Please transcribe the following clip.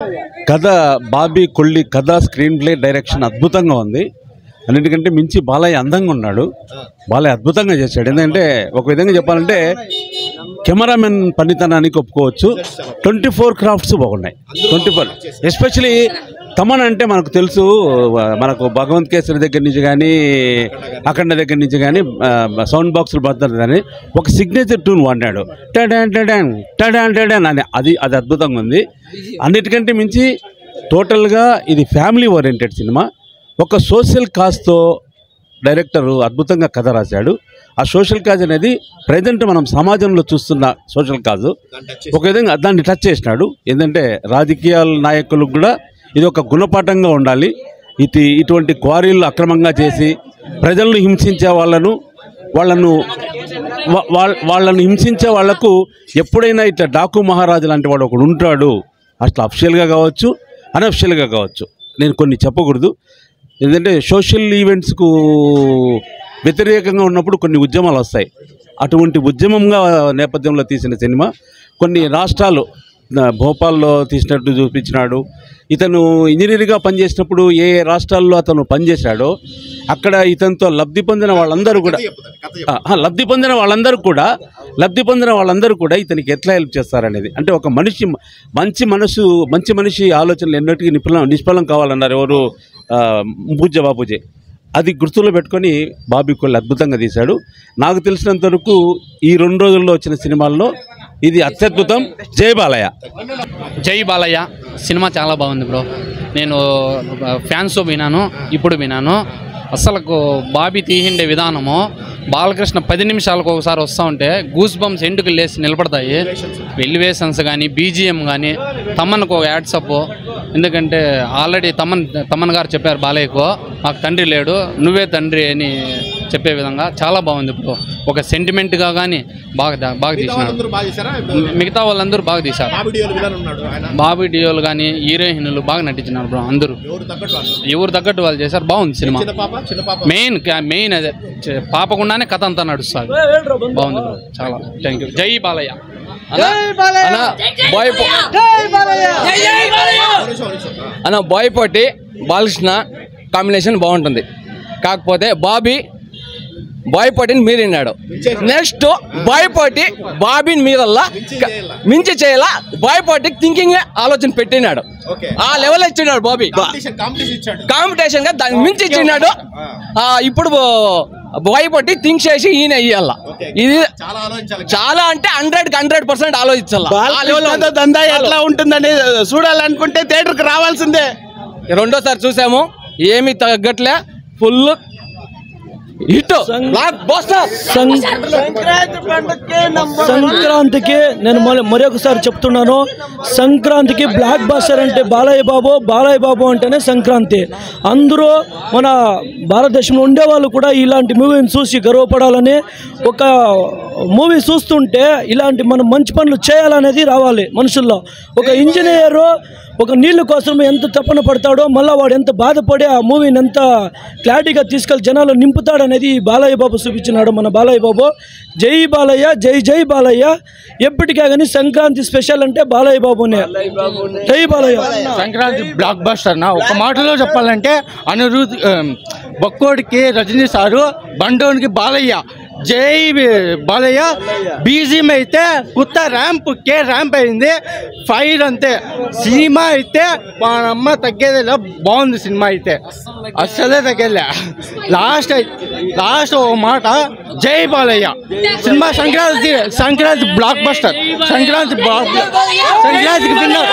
కథ బాబీ కొల్లి కథ screen play direction అద్భుతంగా ఉంది. అన్నిటికంటే మించి బాలయ్య అందంగా ఉన్నాడు. బాలయ్య అద్భుతంగా చేశాడు. ఎందుకంటే ఒక విధంగా చెప్పాలంటే కెమెరామెన్ పనితనానికి ఒప్పుకోవచ్చు. 24 క్రాఫ్ట్స్ బాగున్నాయి. 24 ఎస్పెషలీ తమన్ అంటే మనకు తెలుసు, మనకు భగవంత్ కేసరి దగ్గర నుంచి కానీ అఖండ దగ్గర నుంచి కానీ సౌండ్ బాక్సులు పడుతుంది కానీ ఒక సిగ్నేచర్ ట్యూన్ వాడినాడు. టడాన్ టడాన్ టడాన్ టడాన్ అని అది అద్భుతంగా ఉంది. అన్నిటికంటే మించి టోటల్గా ఇది ఫ్యామిలీ ఓరియంటెడ్ సినిమా. ఒక సోషల్ కాజ్తో డైరెక్టరు అద్భుతంగా కథ రాశాడు. ఆ సోషల్ కాజ్ అనేది ప్రజెంట్ మనం సమాజంలో చూస్తున్న సోషల్ కాజు ఒక విధంగా దాన్ని టచ్ చేసినాడు. ఏంటంటే రాజకీయ నాయకులకు కూడా ఇది ఒక గుణపాఠంగా ఉండాలి. ఇటువంటి క్వారీలు అక్రమంగా చేసి ప్రజలను హింసించే వాళ్ళను హింసించే వాళ్లకు ఎప్పుడైనా ఇట్లా డాకు మహారాజు లాంటి వాడు ఒకడు ఉంటాడు. అట్లా అఫిషియల్గా కావచ్చు, అన్అఫిషియల్గా కావచ్చు. నేను కొన్ని చెప్పకూడదు. ఎందుకంటే సోషల్ ఈవెంట్స్కు వ్యతిరేకంగా ఉన్నప్పుడు కొన్ని ఉద్యమాలు వస్తాయి. అటువంటి ఉద్యమంగా నేపథ్యంలో తీసిన సినిమా. కొన్ని రాష్ట్రాలు భోపాల్లో తీసినట్టు చూపించినాడు. ఇతను ఇంజనీర్గా పనిచేసినప్పుడు ఏ రాష్ట్రాల్లో అతను పనిచేశాడో అక్కడ ఇతనితో లబ్ధి పొందిన వాళ్ళందరూ కూడా ఇతనికి ఎట్లా హెల్ప్ చేస్తారనేది. అంటే ఒక మంచి మనిషి ఆలోచనలు ఎన్నటికీ నిష్ఫలం కావాలన్నారు ఎవరు, పూజ్య బాపూజీ. అది గుర్తులో పెట్టుకొని బాబీ కొల్లి అద్భుతంగా తీశాడు. నాకు తెలిసినంత వరకు ఈ 2 రోజుల్లో వచ్చిన సినిమాల్లో ఇది అత్యద్భుతం. జై బాలయ్య. జై బాలయ్య సినిమా చాలా బాగుంది బ్రో. నేను ఫ్యాన్స్ విన్నాను, ఇప్పుడు విన్నాను. అసలు బాబీ తీసిండే విధానము, బాలకృష్ణ 10 నిమిషాలకు ఒకసారి వస్తూ ఉంటే గూస్ బంప్స్ ఎండుకు లేసి నిలబడతాయి. ఎలివేషన్స్ కానీ బీజిఎం కానీ తమన్కు ఒక యాడ్సప్. ఎందుకంటే ఆల్రెడీ తమన్ గారు చెప్పారు బాలయ్యకు, మాకు తండ్రి లేడు, నువ్వే తండ్రి అని చెప్పే విధంగా చాలా బాగుంది బ్రో. ఒక సెంటిమెంట్గా కానీ బాగా తీసినారు. మిగతా వాళ్ళందరూ బాగా తీశారు. బాబీ డియోలు కానీ హీరోయిన్లు బాగా నటించినారు బ్రో. అందరూ ఎవరు తగ్గట్టు వాళ్ళు చేశారు. బాగుంది సినిమా. మెయిన్ అదే పాపకుండానే కథ అంతా నడుస్తుంది. బాగుంది బ్రో చాలా. Thank you. జై బాలయ్య. అన్న బాయ్పోటి బాలకృష్ణ కాంబినేషన్ బాగుంటుంది. కాకపోతే బాయ్పోటిని మీరిన్నాడు. నెక్స్ట్ బాయ్పోటి బాబీని మీరల్లా మించి చేయాలా. బాయ్పోటికి థింకింగ్ ఆలోచన పెట్టినాడు. ఆ లెవెల్ ఇచ్చినాడు బాబీ. కాంపిటీషన్ గా దాన్ని మించి ఇచ్చినాడు. ఇప్పుడు బాయ్పోటి థింక్ చేసి ఈయన ఇయ్యాల. ఇది చాలా అంటే 100% ఆలోచించాల. దందా ఎట్లా ఉంటుందని చూడాలనుకుంటే థియేటర్కి రావాల్సిందే. రెండోసారి చూసాము, ఏమి తగ్గట్లే. Full hit. సంక్రాంతికి నేను మరొకసారి చెప్తున్నాను, సంక్రాంతికి బ్లాక్ బస్టర్ అంటే బాలయ్య బాబు అంటేనే సంక్రాంతి. అందరూ మన భారతదేశంలో ఉండేవాళ్ళు కూడా ఇలాంటి మూవీని చూసి గర్వపడాలని, ఒక మూవీ చూస్తుంటే ఇలాంటి మనం మంచి పనులు చేయాలనేది రావాలి మనుషుల్లో. ఒక ఇంజనీరు ఒక నీళ్ళ కోసం ఎంత తపన పడతాడో, మళ్ళీ వాడు ఎంత బాధపడి ఆ మూవీని ఎంత క్లారిటీగా తీసుకెళ్ళి జనాలు నింపుతాడనేది బాలయ్య బాబు చూపించినాడు. మన బాలయ్య బాబు. జై బాలయ్య, జై బాలయ్య. ఎప్పటికే కానీ సంక్రాంతి స్పెషల్ అంటే బాలయ్య బాబునే. జై బాలయ్య. సంక్రాంతి బ్లాక్ బస్టర్ నా ఒక మాటలో చెప్పాలంటే అనిరుద్ బక్కోడికి రజనీ సారు, బండోనికి బాలయ్య. జై బాలయ్య. బీజిఎం అయితే కొత్త ర్యాంప్ అయింది. ఫైర్ అంతే. సినిమా అయితే మన అమ్మ తగ్గేదిలా బాగుంది. సినిమా అయితే అస్సలే తగ్గేలే. లాస్ట్ ఓ మాట జై Balayya. Cinema Sankranti block buster. సంక్రాంతికి విన్నర్.